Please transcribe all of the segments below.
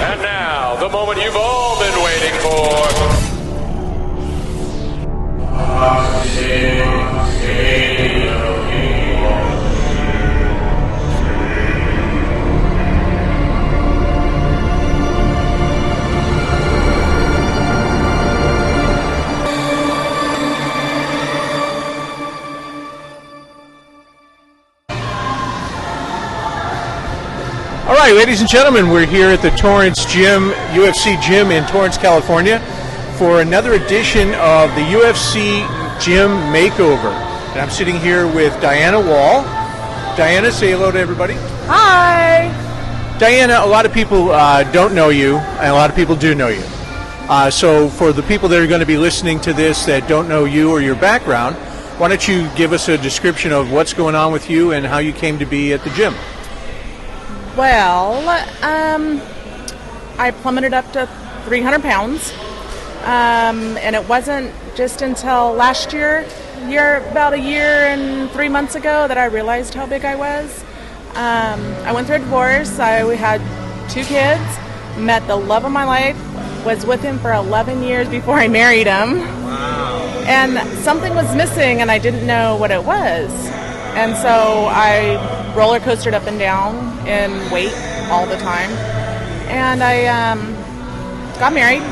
And now, the moment you've all been waiting for. All right, ladies and gentlemen, we're here at the Torrance Gym, UFC Gym in Torrance, California, for another edition of the UFC Gym Makeover. And I'm sitting here with Diana Wall. Diana, say hello to everybody. Hi. Diana, a lot of people don't know you, and a lot of people do know you. So for the people that are going to be listening to this that don't know you or your background, why don't you give us a description of what's going on with you and how you came to be at the gym? Well, I plummeted up to 300 pounds, and it wasn't just until last year, about a year and 3 months ago, that I realized how big I was. I went through a divorce. We had 2 kids, met the love of my life, was with him for 11 years before I married him. Wow. And something was missing, and I didn't know what it was. And so I roller coastered up and down in weight all the time. And I got married,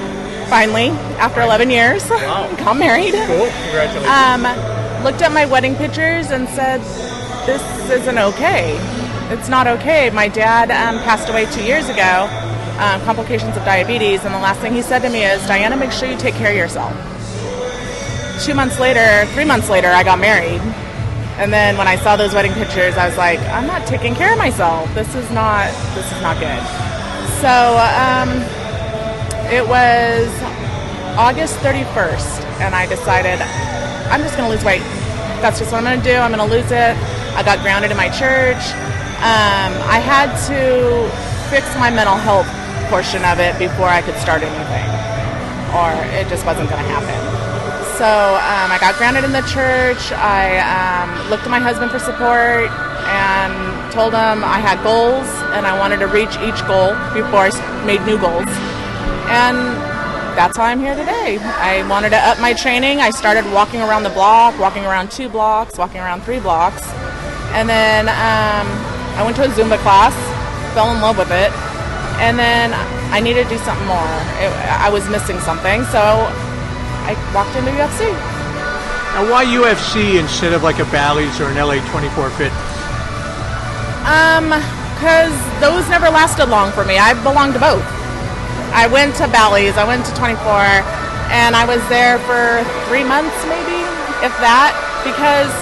finally, after 11 years. Wow. Got married. Cool. Congratulations. Looked at my wedding pictures and said, this isn't okay. It's not okay. My dad passed away 2 years ago, complications of diabetes, and the last thing he said to me is, Diana, make sure you take care of yourself. 3 months later, I got married. And then when I saw those wedding pictures, I was like, I'm not taking care of myself. This is not good. So it was August 31st, and I decided I'm just going to lose weight. That's just what I'm going to do. I'm going to lose it. I got grounded in my church. I had to fix my mental health portion of it before I could start anything, or it just wasn't going to happen. So I got grounded in the church. I looked to my husband for support and told him I had goals and I wanted to reach each goal before I made new goals. And that's how I'm here today. I wanted to up my training. I started walking around the block, walking around 2 blocks, walking around 3 blocks. And then I went to a Zumba class, fell in love with it. And then I needed to do something more. I was missing something, so I walked into UFC. Now, why UFC instead of like a Bally's or an LA 24 Fitness? Because those never lasted long for me. I belonged to both. I went to Bally's, I went to 24, and I was there for 3 months maybe, if that, because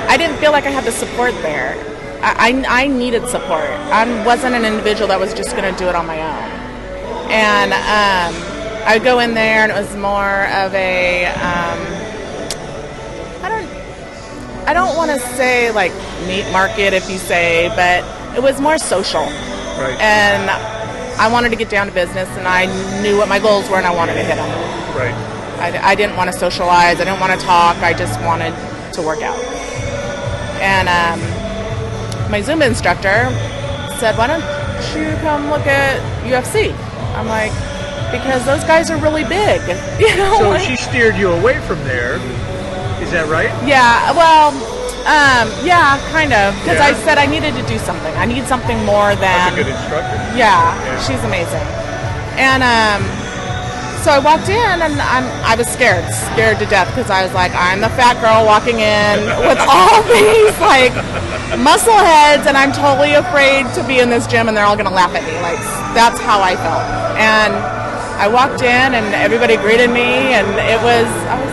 I didn't feel like I had the support there. I needed support. I wasn't an individual that was just going to do it on my own. And I'd go in there, and it was more of a, I don't want to say like meat market, if you say, but it was more social. Right. And I wanted to get down to business, and I knew what my goals were, and I wanted to hit them. Right. I didn't want to socialize. I didn't want to talk. I just wanted to work out. And my Zumba instructor said, why don't you come look at UFC? I'm like, because those guys are really big, you know. So she steered you away from there, is that right? Yeah, well, yeah, kind of, because Yeah. I said I needed to do something. I need something more than. That's a good instructor. Yeah, she's amazing. And so I walked in, and I was scared to death, because I was like, I'm the fat girl walking in with all these like muscle heads, and I'm totally afraid to be in this gym, and they're all gonna laugh at me. Like, that's how I felt. And I walked in, and everybody greeted me, and I was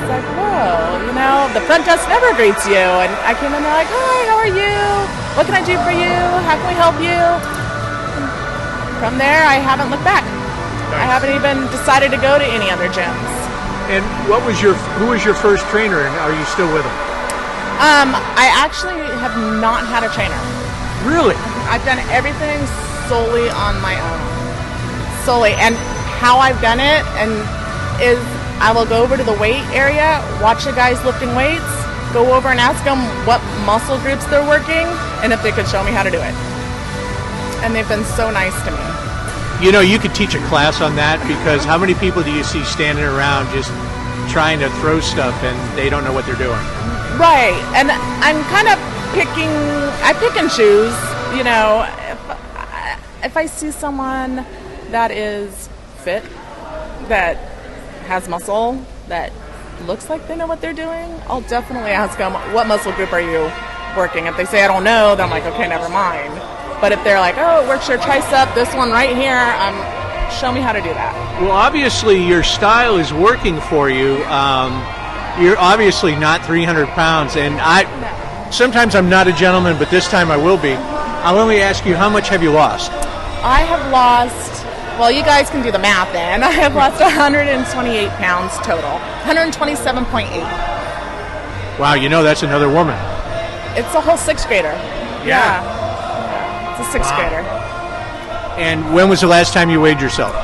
like, whoa, you know, the front desk never greets you. And I came in, they're like, hi, how are you? What can I do for you? How can we help you? And from there, I haven't looked back. Nice. I haven't even decided to go to any other gyms. And who was your first trainer, and are you still with him? I actually have not had a trainer. Really? I've done everything solely on my own. Solely. And how I've done it is I will go over to the weight area, watch the guys lifting weights, go over and ask them what muscle groups they're working, and if they could show me how to do it. And they've been so nice to me. You know, you could teach a class on that, because how many people do you see standing around just trying to throw stuff and they don't know what they're doing? Right, and I'm kind of I pick and choose, you know. If I see someone that is fit, that has muscle, that looks like they know what they're doing, I'll definitely ask them, what muscle group are you working? If they say I don't know, then I'm like, okay, never mind. But if they're like, oh, it works your tricep, this one right here, show me how to do that. Well, obviously your style is working for you. You're obviously not 300 pounds, and sometimes I'm not a gentleman, but this time I will be. I'll only ask you, how much have you lost? I have lost, well, you guys can do the math then. I have lost 128 pounds total, 127.8. Wow, you know that's another woman. It's a whole sixth grader. Yeah. It's a sixth grader. And when was the last time you weighed yourself?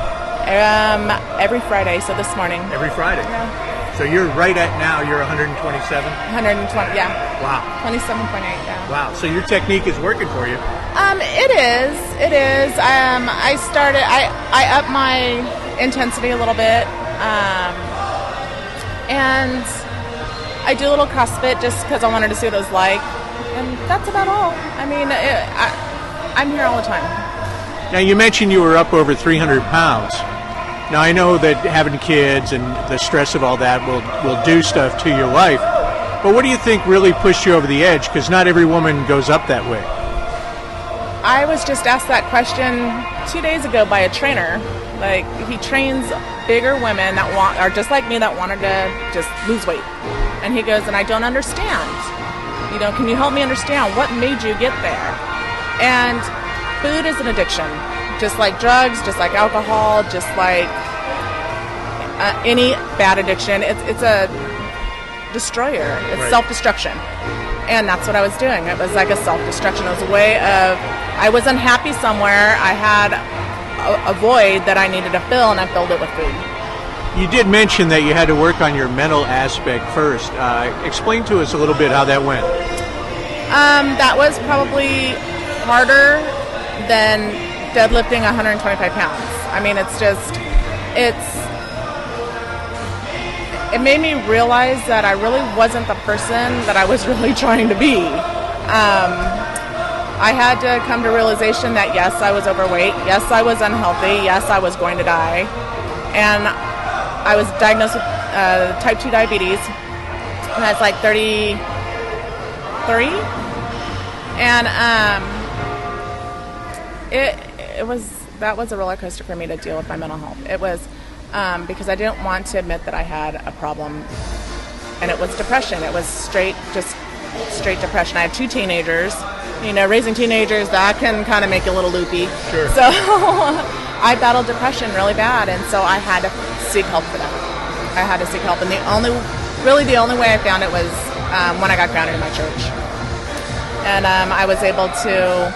Every Friday, so this morning. Every Friday? Yeah. So you're right at now, you're 127? 120, yeah. Wow. 27.8, yeah. Wow, so your technique is working for you. It is. I upped my intensity a little bit. And I do a little CrossFit just because I wanted to see what it was like. And that's about all. I mean, I'm here all the time. Now, you mentioned you were up over 300 pounds. Now, I know that having kids and the stress of all that will do stuff to your life. But what do you think really pushed you over the edge? Because not every woman goes up that way. I was just asked that question 2 days ago by a trainer. Like, he trains bigger women that are just like me, that wanted to just lose weight. And he goes, and I don't understand. You know, can you help me understand what made you get there? And food is an addiction. Just like drugs, just like alcohol, just like any bad addiction. It's a destroyer. It's self-destruction. And that's what I was doing. It was like a self-destruction. It was a way of, I was unhappy somewhere. I had a void that I needed to fill, and I filled it with food. You did mention that you had to work on your mental aspect first. Explain to us a little bit how that went. That was probably harder than deadlifting 125 pounds. I mean, it made me realize that I really wasn't the person that I was really trying to be. I had to come to realization that yes, I was overweight, yes, I was unhealthy, yes, I was going to die. And I was diagnosed with type 2 diabetes when I was like 33. And that was a roller coaster for me to deal with my mental health. It was because I didn't want to admit that I had a problem, and it was depression. It was straight depression. I had 2 teenagers. You know, raising teenagers, that can kind of make you a little loopy. Sure. So I battled depression really bad, and so I had to seek help for that. I had to seek help, and the only way I found it was when I got grounded in my church, and I was able to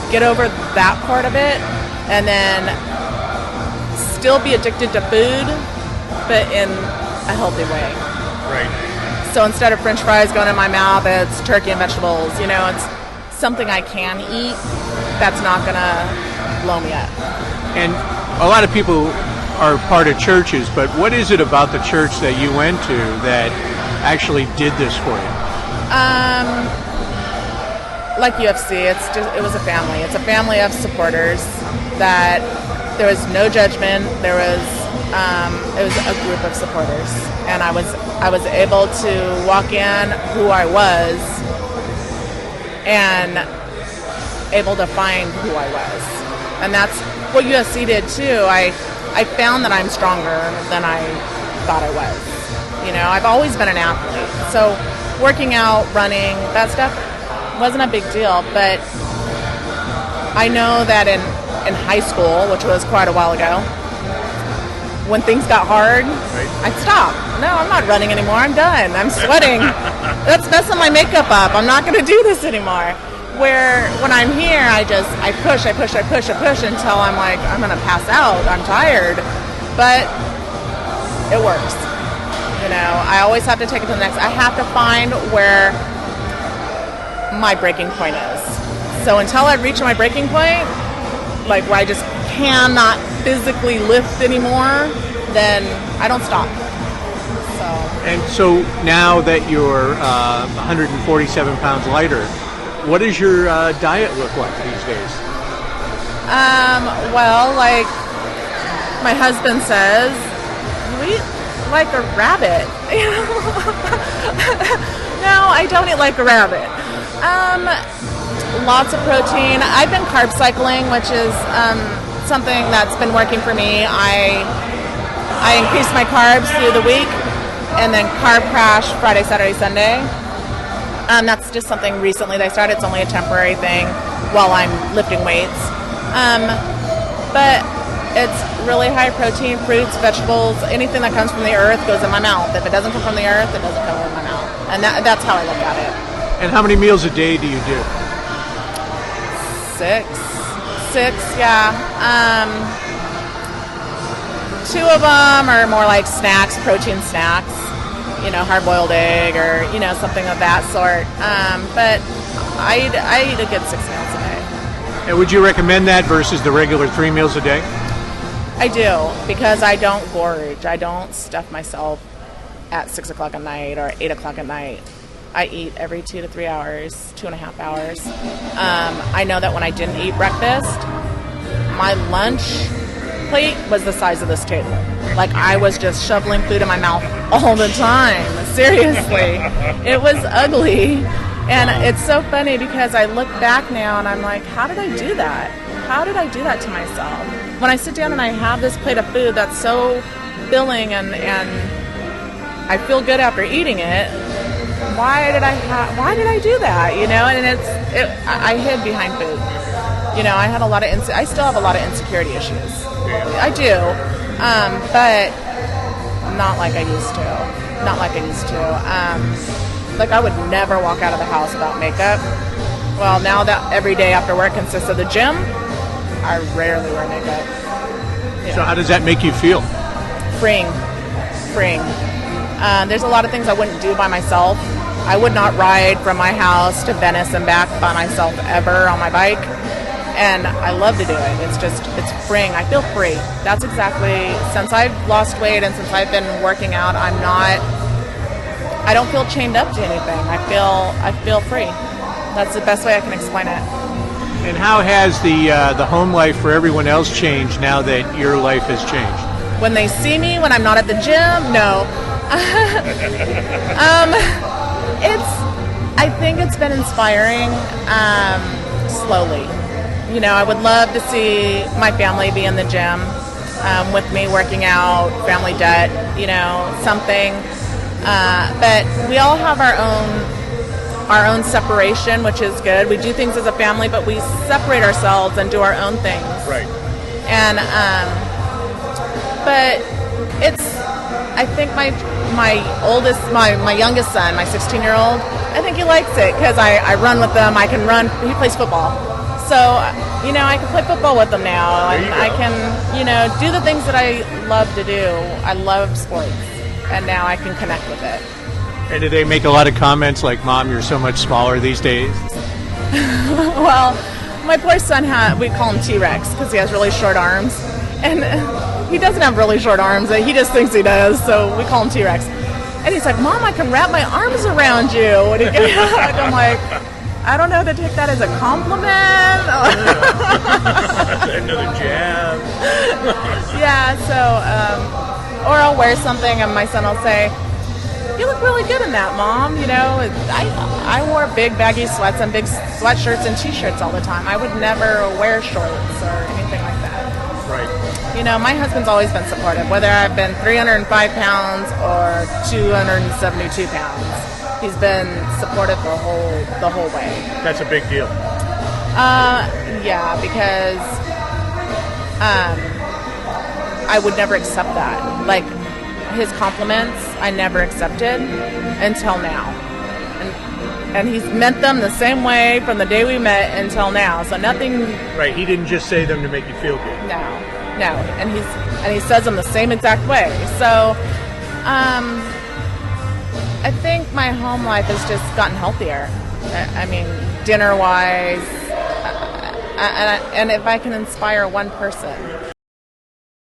get over that part of it, and then still be addicted to food, but in a healthy way. Right. So instead of French fries going in my mouth, it's turkey and vegetables. You know, it's something I can eat that's not going to blow me up. And a lot of people are part of churches, but what is it about the church that you went to that actually did this for you? Like UFC, it was a family. It's a family of supporters that there was no judgment. It was a group of supporters, and I was able to walk in who I was and able to find who I was. And that's what UFC did too. I found that I'm stronger than I thought I was. You know, I've always been an athlete. So working out, running, that stuff wasn't a big deal. But I know that in high school, which was quite a while ago, when things got hard, I'd stop. No, I'm not running anymore. I'm done. I'm sweating. That's messing my makeup up. I'm not going to do this anymore. Where when I'm here, I push until I'm like, I'm going to pass out. I'm tired. But it works. You know, I always have to take it to the next. I have to find where my breaking point is. So until I reach my breaking point, like where I just cannot physically lift anymore, then I don't stop. And so now that you're 147 pounds lighter, what does your diet look like these days? Well, like my husband says, you eat like a rabbit. No, I don't eat like a rabbit. Lots of protein. I've been carb cycling, which is something that's been working for me. I increase my carbs through the week and then carb crash Friday, Saturday, Sunday. That's just something recently that I started. It's only a temporary thing while I'm lifting weights. But it's really high protein, fruits, vegetables, anything that comes from the earth goes in my mouth. If it doesn't come from the earth, it doesn't come in my mouth. And that's how I look at it. And how many meals a day do you do? Six, yeah. Two of them are more like snacks, protein snacks, hard-boiled egg or, something of that sort. But I eat a good 6 meals a day. And would you recommend that versus the regular 3 meals a day? I do, because I don't gorge. I don't stuff myself at 6 o'clock at night or 8 o'clock at night. I eat every 2 to 3 hours, 2.5 hours. I know that when I didn't eat breakfast, my lunch plate was the size of this table. Like I was just shoveling food in my mouth all the time. Seriously. It was ugly. And it's so funny because I look back now and I'm like, how did I do that? How did I do that to myself? When I sit down and I have this plate of food that's so filling and I feel good after eating it, why did I do that? And I hid behind food. I had a lot of I still have a lot of insecurity issues. I do, but not like I used to. Not like I used to. Like I would never walk out of the house without makeup. Well, now that every day after work consists of the gym, I rarely wear makeup. So how does that make you feel? Freeing. There's a lot of things I wouldn't do by myself. I would not ride from my house to Venice and back by myself ever on my bike. And I love to do it. It's freeing. I feel free. That's exactly, since I've lost weight and since I've been working out, I don't feel chained up to anything. I feel free. That's the best way I can explain it. And how has the home life for everyone else changed now that your life has changed? When they see me when I'm not at the gym, no. I think it's been inspiring slowly. I would love to see my family be in the gym with me working out, family debt, something. But we all have our own separation, which is good. We do things as a family, but we separate ourselves and do our own things. Right. And but I think my youngest son, my 16-year-old, I think he likes it because I run with them. I can run. He plays football. So, I can play football with them now. And I can, do the things that I love to do. I love sports. And now I can connect with it. And do they make a lot of comments like, Mom, you're so much smaller these days? Well, my poor son, we call him T-Rex because he has really short arms. And he doesn't have really short arms. He just thinks he does. So we call him T-Rex. And he's like, Mom, I can wrap my arms around you. And I'm like, I don't know to take that as a compliment. Another jab. Yeah, so, or I'll wear something and my son will say, you look really good in that, Mom. I wore big baggy sweats and big sweatshirts and T-shirts all the time. I would never wear shorts or anything like that. Right. My husband's always been supportive, whether I've been 305 pounds or 272 pounds. He's been supportive the whole way. That's a big deal. Yeah, because I would never accept that. Like his compliments, I never accepted until now, and he's meant them the same way from the day we met until now. So nothing. Right. He didn't just say them to make you feel good. No, and he says them the same exact way. So, I think my home life has just gotten healthier. I mean, dinner-wise, And if I can inspire one person